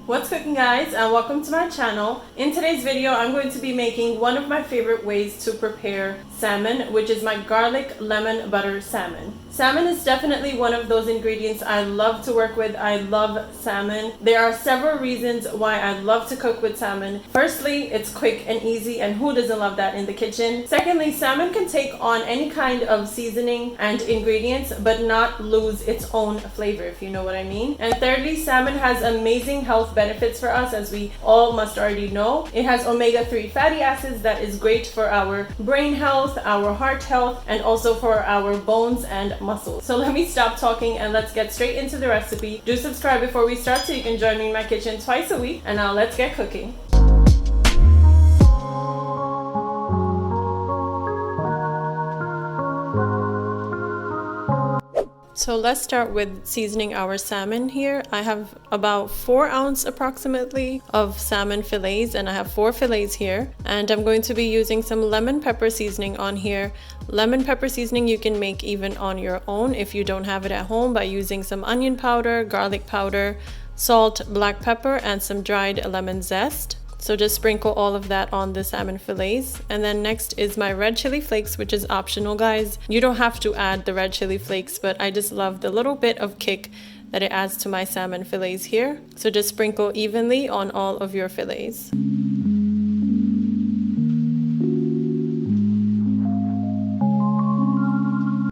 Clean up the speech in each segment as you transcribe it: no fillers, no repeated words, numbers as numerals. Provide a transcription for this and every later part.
What's cooking, guys, and welcome to my channel. In today's video I'm going to be making one of my favorite ways to prepare salmon, which is my garlic lemon butter salmon. Salmon is definitely one of those ingredients I love to work with. I love salmon. There are several reasons why I love to cook with salmon. Firstly, it's quick and easy, and who doesn't love that in the kitchen? Secondly, salmon can take on any kind of seasoning and ingredients but not lose its own flavor, if you know what I mean. And thirdly, salmon has amazing health benefits for us, as we all must already know. It has omega-3 fatty acids that is great for our brain health, our heart health, and also for our bones and muscles. So let me stop talking and let's get straight into the recipe. Do subscribe before we start so you can join me in my kitchen twice a week, and now let's get cooking. So let's start with seasoning our salmon here. I have about 4 ounces approximately of salmon fillets, and I have 4 fillets here. And I'm going to be using some lemon pepper seasoning on here. Lemon pepper seasoning you can make even on your own if you don't have it at home, by using some onion powder, garlic powder, salt, black pepper, and some dried lemon zest. So just sprinkle all of that on the salmon fillets. And then next is my red chili flakes, which is optional, guys. You don't have to add the red chili flakes, but I just love the little bit of kick that it adds to my salmon fillets here. So just sprinkle evenly on all of your fillets.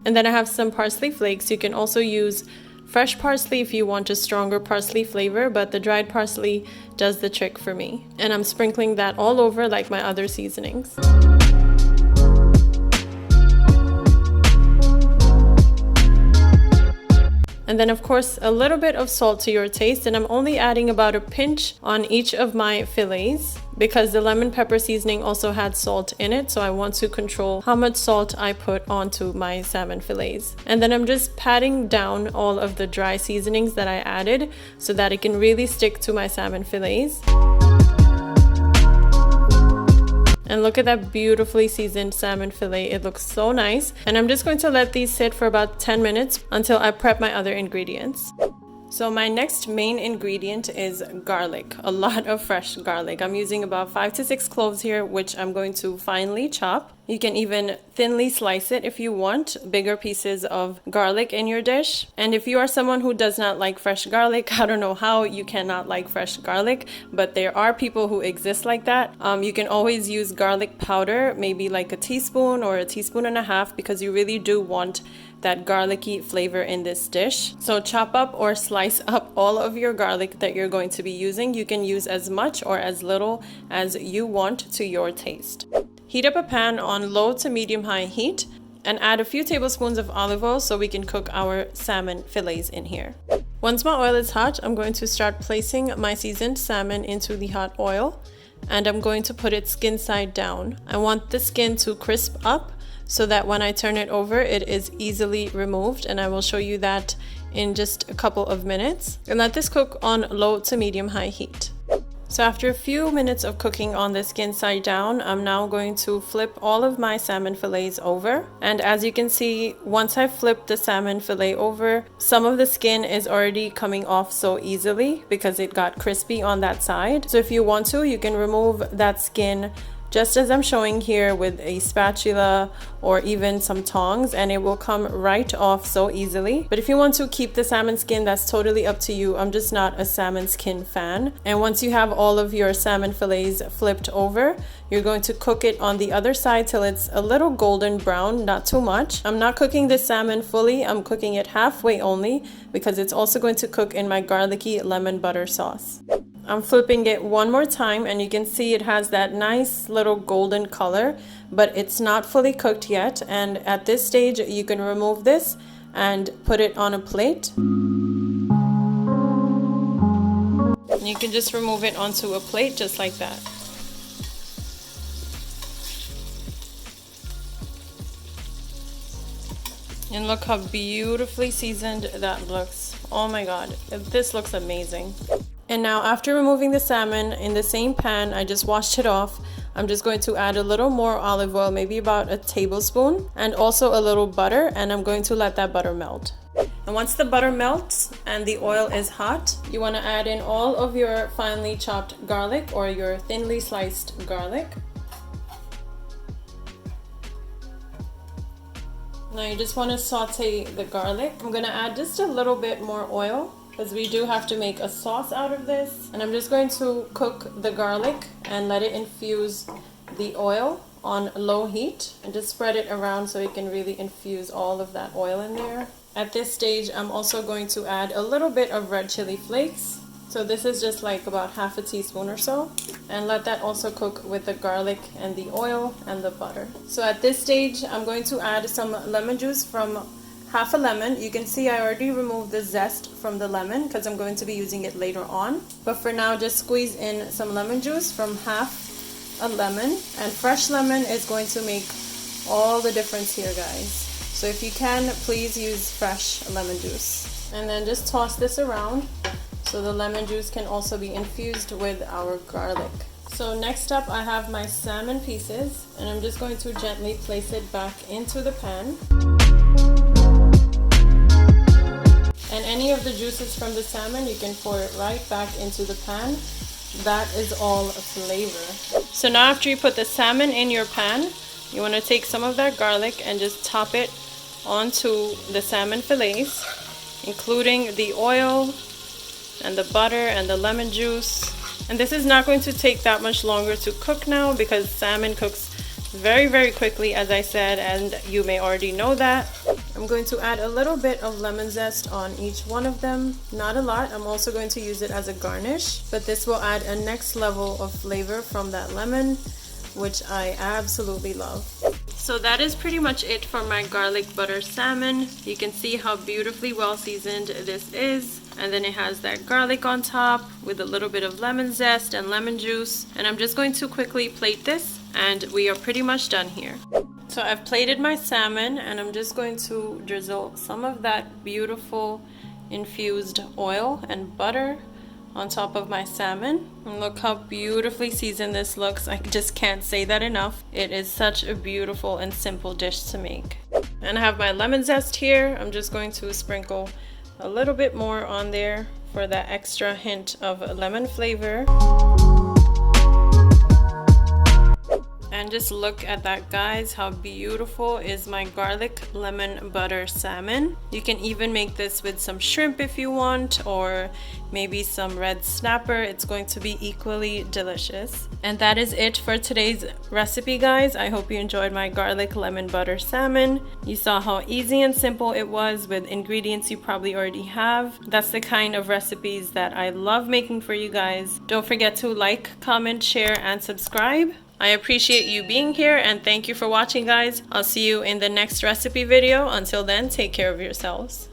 And then I have some parsley flakes. You can also use fresh parsley if you want a stronger parsley flavor, but the dried parsley does the trick for me. And I'm sprinkling that all over like my other seasonings. And then of course a little bit of salt to your taste, and I'm only adding about a pinch on each of my fillets because the lemon pepper seasoning also had salt in it, so I want to control how much salt I put onto my salmon fillets. And then I'm just patting down all of the dry seasonings that I added so that it can really stick to my salmon fillets. And look at that beautifully seasoned salmon fillet. It looks so nice. And I'm just going to let these sit for about 10 minutes until I prep my other ingredients. So my next main ingredient is garlic, a lot of fresh garlic. I'm using about 5 to 6 cloves here, which I'm going to finely chop. You can even thinly slice it if you want bigger pieces of garlic in your dish. And if you are someone who does not like fresh garlic, I don't know how you cannot like fresh garlic, but there are people who exist like that. You can always use garlic powder, maybe like a teaspoon or a teaspoon and a half, because you really do want that garlicky flavor in this dish. So chop up or slice up all of your garlic that you're going to be using. You can use as much or as little as you want to your taste. Heat up a pan on low to medium-high heat and add a few tablespoons of olive oil so we can cook our salmon fillets in here. Once my oil is hot, I'm going to start placing my seasoned salmon into the hot oil, and I'm going to put it skin side down. I want the skin to crisp up so that when I turn it over, it is easily removed, and I will show you that in just a couple of minutes. And let this cook on low to medium-high heat. So after a few minutes of cooking on the skin side down, I'm now going to flip all of my salmon fillets over. And as you can see, once I flip the salmon fillet over, some of the skin is already coming off so easily because it got crispy on that side. So if you want to, you can remove that skin just as I'm showing here with a spatula or even some tongs, and it will come right off so easily. But if you want to keep the salmon skin, that's totally up to you. I'm just not a salmon skin fan. And once you have all of your salmon fillets flipped over, you're going to cook it on the other side till it's a little golden brown, not too much. I'm not cooking the salmon fully, I'm cooking it halfway only because it's also going to cook in my garlicky lemon butter sauce. I'm flipping it one more time, and you can see it has that nice little golden color, but it's not fully cooked yet. And at this stage, you can remove this and put it on a plate. And you can just remove it onto a plate just like that. And look how beautifully seasoned that looks. Oh my god, this looks amazing. And now after removing the salmon in the same pan, I just washed it off. I'm just going to add a little more olive oil, maybe about a tablespoon, and also a little butter, and I'm going to let that butter melt. And once the butter melts and the oil is hot, you want to add in all of your finely chopped garlic or your thinly sliced garlic. Now you just want to saute the garlic. I'm going to add just a little bit more oil because we do have to make a sauce out of this. And I'm just going to cook the garlic and let it infuse the oil on low heat and just spread it around so it can really infuse all of that oil in there. At this stage, I'm also going to add a little bit of red chili flakes. So this is just like about half a teaspoon or so. And let that also cook with the garlic and the oil and the butter. So at this stage, I'm going to add some lemon juice from half a lemon. You can see I already removed the zest from the lemon because I'm going to be using it later on. But for now, just squeeze in some lemon juice from half a lemon. And fresh lemon is going to make all the difference here, guys. So if you can, please use fresh lemon juice. And then just toss this around so the lemon juice can also be infused with our garlic. So next up, I have my salmon pieces, and I'm just going to gently place it back into the pan. And any of the juices from the salmon, you can pour it right back into the pan. That is all flavor. So now after you put the salmon in your pan, you want to take some of that garlic and just top it onto the salmon fillets, including the oil and the butter and the lemon juice. And this is not going to take that much longer to cook now because salmon cooks very quickly, as I said, and you may already know that. I'm going to add a little bit of lemon zest on each one of them, not a lot. I'm also going to use it as a garnish, but this will add a next level of flavor from that lemon, which I absolutely love. So that is pretty much it for my garlic butter salmon. You can see how beautifully well seasoned this is. And then it has that garlic on top with a little bit of lemon zest and lemon juice. And I'm just going to quickly plate this and we are pretty much done here. So I've plated my salmon and I'm just going to drizzle some of that beautiful infused oil and butter on top of my salmon. And look how beautifully seasoned this looks. I just can't say that enough. It is such a beautiful and simple dish to make. And I have my lemon zest here. I'm just going to sprinkle a little bit more on there for that extra hint of lemon flavor. And just look at that, guys. How beautiful is my garlic lemon butter salmon. You can even make this with some shrimp if you want, or maybe some red snapper. It's going to be equally delicious. And that is it for today's recipe, guys. I hope you enjoyed my garlic lemon butter salmon. You saw how easy and simple it was with ingredients you probably already have. That's the kind of recipes that I love making for you guys. Don't forget to like, comment, share, and subscribe. I appreciate you being here and thank you for watching, guys. I'll see you in the next recipe video. Until then, take care of yourselves.